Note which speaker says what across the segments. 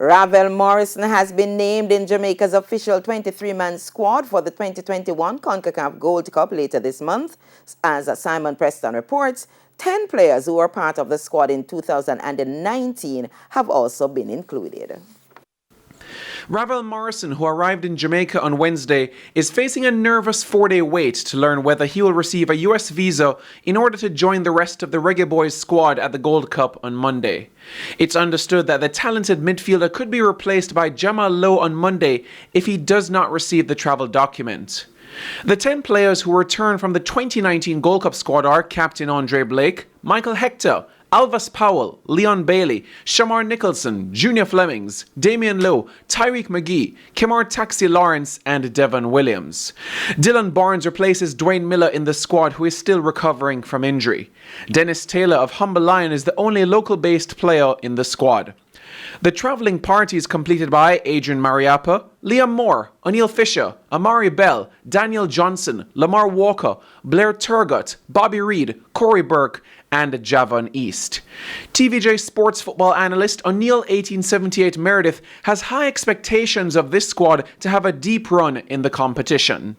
Speaker 1: Ravel Morrison has been named in Jamaica's official 23-man squad for the 2021 CONCACAF Gold Cup later this month. As Simon Preston reports, 10 players who were part of the squad in 2019 have also been included.
Speaker 2: Ravel Morrison, who arrived in Jamaica on Wednesday, is facing a nervous 4-day wait to learn whether he will receive a US visa in order to join the rest of the Reggae Boys squad at the Gold Cup on Monday. It's understood that the talented midfielder could be replaced by Jamal Lowe on Monday if he does not receive the travel document. The 10 players who returned from the 2019 Gold Cup squad are Captain Andre Blake, Michael Hector, Alvas Powell, Leon Bailey, Shamar Nicholson, Junior Flemings, Damian Lowe, Tyreek McGee, Kimar Taxi Lawrence, and Devon Williams. Dylan Barnes replaces Dwayne Miller in the squad, who is still recovering from injury. Dennis Taylor of Humble Lion is the only local-based player in the squad. The travelling party is completed by Adrian Mariappa, Liam Moore, O'Neill Fisher, Amari Bell, Daniel Johnson, Lamar Walker, Blair Turgott, Bobby Reed, Corey Burke, and Javon East. TVJ sports football analyst O'Neill 1878 Meredith has high expectations of this squad to have a deep run in the competition.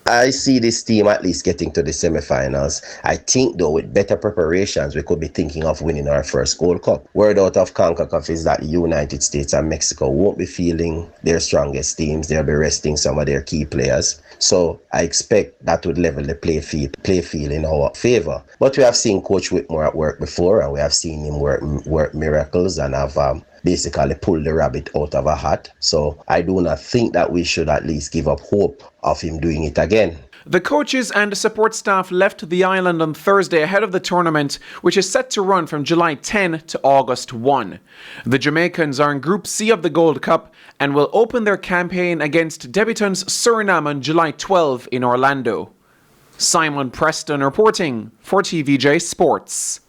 Speaker 3: I see this team at least getting to the semi-finals. I think, though, with better preparations, we could be thinking of winning our first Gold Cup. Word out of CONCACAF is that the United States and Mexico won't be feeling their strongest teams. They'll be resting some of their key players. So I expect that would level the play field in our favor. But we have seen Coach Whitmore at work before, and we have seen him work miracles and have basically pulled the rabbit out of a hat. So I do not think that we should at least give up hope of him doing it again.
Speaker 2: The coaches and support staff left the island on Thursday ahead of the tournament, which is set to run from July 10 to August 1. The Jamaicans are in Group C of the Gold Cup and will open their campaign against debutants Suriname on July 12 in Orlando. Simon Preston reporting for TVJ Sports.